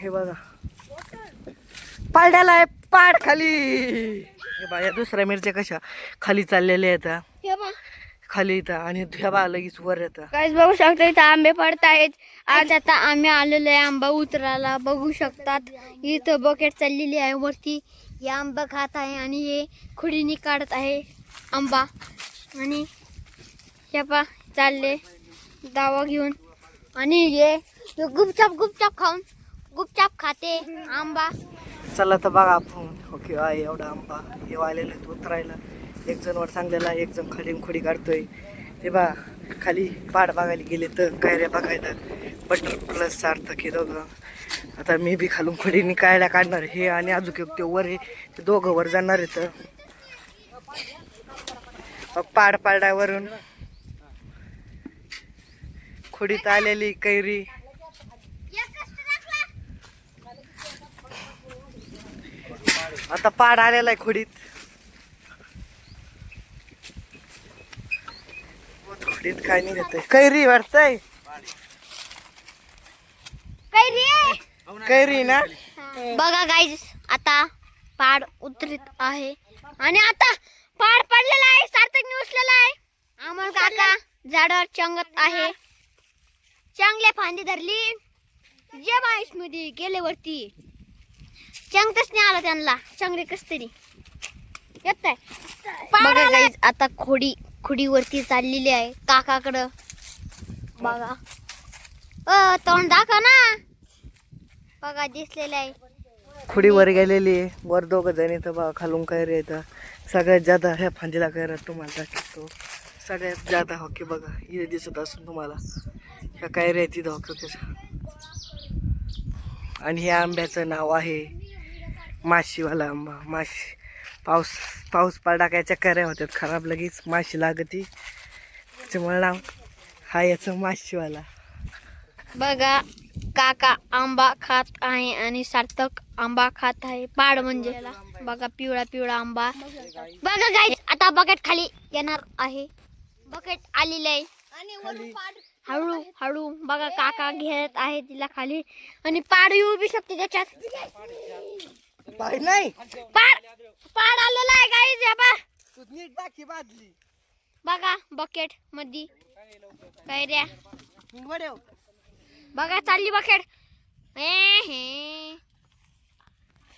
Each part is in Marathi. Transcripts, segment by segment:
हे बघा पाड्याला आहे पाड खाली. हे बघा दुसऱ्या मिरच्या कशा खाली चाललेल्या आहेत खाली इथं आणि ह्या बघा लगेच वर येतं. काहीच बघू शकता इथं आंबे पडत आहेत. आज आता आम्ही आलेलो आहे आंबा उतरायला. बघू शकतात इथं बकेट चाललेली आहे वरती. हे आंबा खात आहे आणि हे खुडीनी काढत आहे आंबा. आणि हे पा चालले दावा घेऊन आणि हे गुपचाप खाऊन गुपचाप खाते आंबा. चला तर बघा आपण ओके आहे एवढा आंबा हे आलेलं आहे उतरायला. एक जण वर सांगलेला एक जण खाली खोडी काढतोय. ते बा खाली पाड बघायला गेले तर कैऱ्या बघायला बटर प्लस सार्थक हे दोघं. आता मी बी खालून खोडीने कायला काढणार हे आणि अजून ते वर आहे ते दोघं वर जाणार आहेत. पाड पाडावरून खोडीत आलेली कैरी. आता पाड आलेला आहे खोडीत. खोडीत काय नाही घेतोय कैरी वाटतंय कैरी ना. बघा गाईज आता पाड उतरत आहे आणि आता पाड पडलेला आहे. सार्थकने उचलेला आहे. अमोल काका झाडावर चंगत आहे. चांगल्या फांदी धरली जे बाईस मध्ये गेले वरती. चंगतच नाही आला त्यांना चंगरे कस तरी येत आहे. बघा गाईज आता खोडीवरती चाललेली आहे काकाकडं. बघा तोंड दाखव ना. बघा दिसलेलं आहे खोडी वर गेलेली आहे. वर दोघं जण इथं बघा खालून कैरी येतं. सगळ्यात जादा ह्या फांदीला कैऱ्या तुम्हाला दाखवतो. सगळ्यात जादा हॉकी बघा इथे दिसत असून तुम्हाला ह्या कैऱ्या तिथं हॉकी कशा. आणि ह्या आंब्याचं नाव आहे माशीवाला आंबा. माशी पाऊस पडाकायच्या कैऱ्या होत्यात खराब लगेच माशी लागती त्याच्यामुळे नाव हा याचं माशीवाला. बघा काका आंबा खात आहे आणि सार्थक आंबा खात आहे. पाड म्हणजे बघा पिवळा पिवळा आंबा. बघा गाईज आता बकेट खाली येणार आहे. बकेट आलेली आहे हळू हळू. बघा काका घेत आहे तिला खाली आणि पाड येऊ बी शकते त्याच्यात. नाही पाड आलेला आहे गाईज. बादली बघा बकेट मध्ये कैऱ्या. बघा चालली बकेट.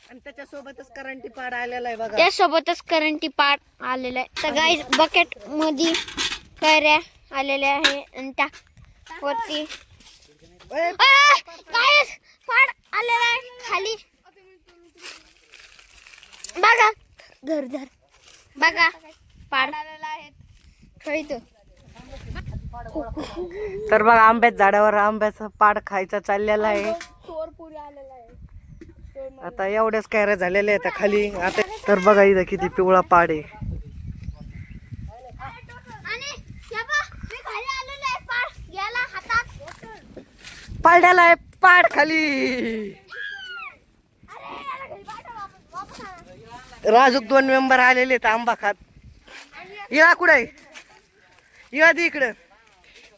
आणि त्याच्यासोबतच करंटी पाड आलेला आहे बघा. त्यासोबतच करंटी पाड आलेला आहे. तर गाईज बकेट मध्ये कैऱ्या आलेल्या आहे आणि त्या वरती गाईज पाड आलेला आहे खाली. बघा धर बघा पाड आहे. तर बघा आंब्यात झाडावर आंब्याचं पाड खायचा चाललेला आहे. आता एवढ्याच कैऱ्या झालेल्या आहेत खाली. आता तर बघा इथं किती पिवळा पाड आहे. पाड्याला आहे पाड खाली. राजूक 2 मेंबर आलेले आहेत आंबा खात. इळा कुठे आहे इळा दे इकडं.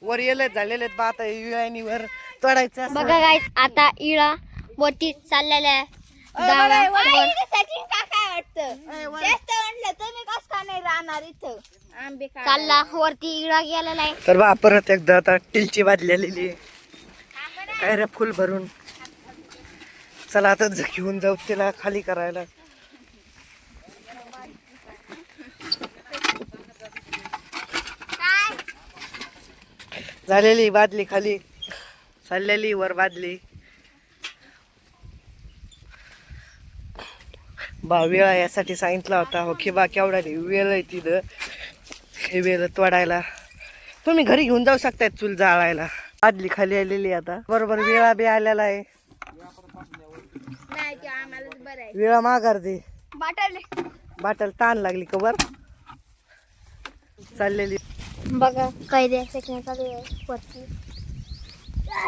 वर येले झालेले आहेत आता इळानी वर तोडायचं. बघा गाईज आता इळा वरती चाललेला आहे. चालला वरती इळा गेलेला आहे. तर बा परत एकदा आता टिलची बादली आलेली आहे कैऱ्या फुल भरून. चला आता घेऊन जाऊ तिला खाली करायला. झालेली बादली खाली चाललेली वर बादली. बा वेळा यासाठी सांगितला होता हो की बा केवढा वेळ आहे तिथं हे वेळ तोडायला. तुम्ही घरी घेऊन जाऊ शकताय चूल जाळायला. बादली खाली आलेली आता बरोबर वेळा बी आलेला आहे. वेळा माघार दे बाटल ताण लागली कवर चाललेली. बघा कैऱ्या फेकण्यात आली आहे वरती.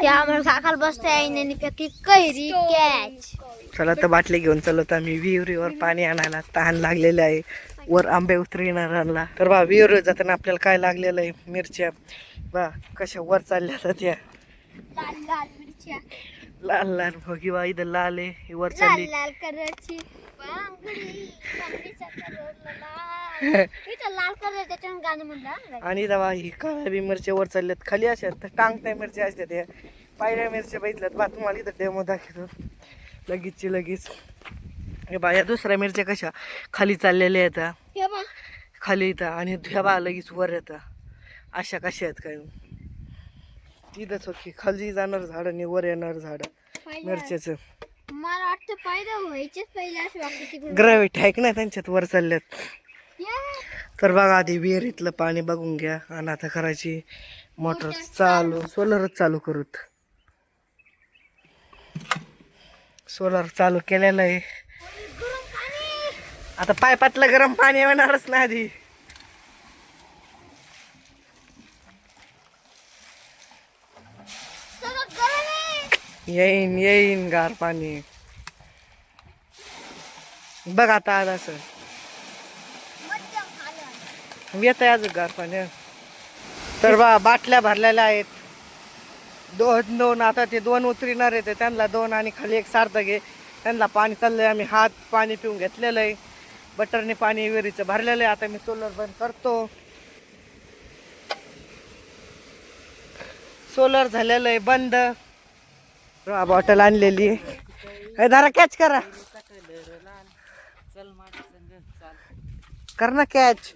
त्या आम्हाला काकाला बसते आईने फेकली कैरी कॅच. चला तर बाटली घेऊन चालत आम्ही विहिरीवर पाणी आणायला. तहान लागलेले आहे वर आंबे उतरणाऱ्यांना. तर बा विहिरीवर जाताना आपल्याला काय लागलेलं आहे मिरच्या बा कशा वर चालल्या त्या. लाल लाल भोगी बा इथं लाल आहे ही वर लाल चालली. लाल कलरची बांगडी बांगडीचा कलर लाल. इथं लाल कलर त्याच्यानं गाणं म्हणलं. आणि दवा ही काळ्या बी मिरच्या वर चालल्यात खाली अशा तर टांगत्या मिरच्या असतात त्या पायऱ्या मिरच्या बघितल्यात बा तुम्हाला इथं डेमो दाखवतो लगेचची लगेच. हे बा या दुसऱ्या मिरच्या कशा खाली चाललेल्या आहेत हे बघ खाली इथं आणि ह्या बा लगेच वर येतं अशा कशा आहेत काय तिथंच होती खाली जाणार झाड आणि वर येणार झाड मिरच्याचं. मला वाटतं फायदा व्हायचेच पहिले असं वाटतं तिकडून. ग्रॅव्हिट आहे की नाही त्यांच्यात वर चालल्यात. या. तर बघा आधी विहिरीतलं पाणी बघून घ्या आणि आता करायची मोटर चालू सोलरच चालू करूत. सोलर चालू केलेलं आहे गरम पाणी. आता पायपातलं गरम पाणी येणारच ना आधी. सगळं गरम आहे. येईन येईन गार पाणी बघ आता आज असं मध्यम आलं. येत आहे अजून गार पाणी. तर बा बाटल्या भरलेल्या आहेत दोन दोन आता ते दोन उतरणार आहेत त्यांना दोन आणि खाली एक सार्थक आहे त्यांना पाणी चाललंय. आम्ही हात पाणी पिऊन घेतलेलं आहे बटरने पाणी विहिरीचं भरलेलं आहे. आता मी सोलर बंद करतो. सोलर झालेलं आहे बंद. बॉटल आणलेली आहे धरा कॅच करा कर ना कॅच.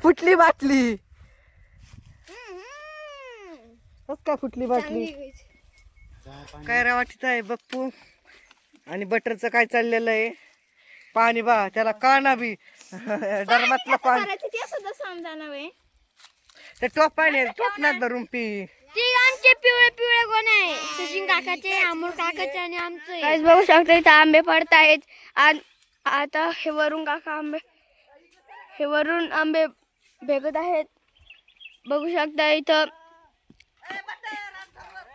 फुटली बाटली बस काय फुटली बाटली. काय रे वाटत आहे बप्पू आणि बटरचं काय चाललेलं आहे पाणी बा त्याला काना बी डरमातलं पाणी ते सुद्धा समजावं आहे. ते टोप पाणी टोपण्यात भरून पी. तिघांचे पिवळे पिवळे कोण आहे सचिन काकाचे अमोल काकाचे आणि आमचे. काहीच बघू शकता इथं आंबे पडत आहेत. आता हे वरून काका आंबे भेगत आहेत. बघू शकता इथं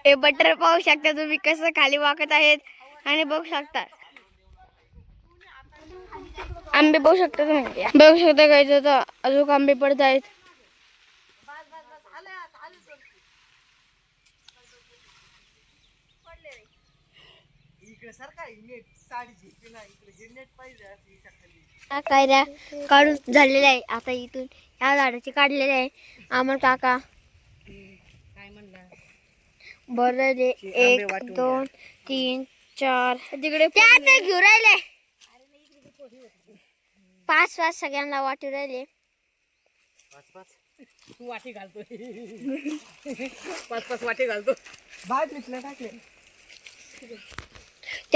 हे बटर पाहू शकता तुम्ही कसं खाली वाकत आहेत आणि बघू शकता आंबे बघू शकता तुम्ही बघू शकता काय इथं अजून आंबे पडत आहेत. कायऱ्या काढून झालेल्या आहे. आता इथून या झाडाचे काढलेले आहे आमर काका. बरं 1 2 3 4 तिकडे त्या घेऊन राहिले 5 सगळ्यांना वाटू राहिले. 5 वाटी घालतो 5 वाटी घालतो भात टाकले.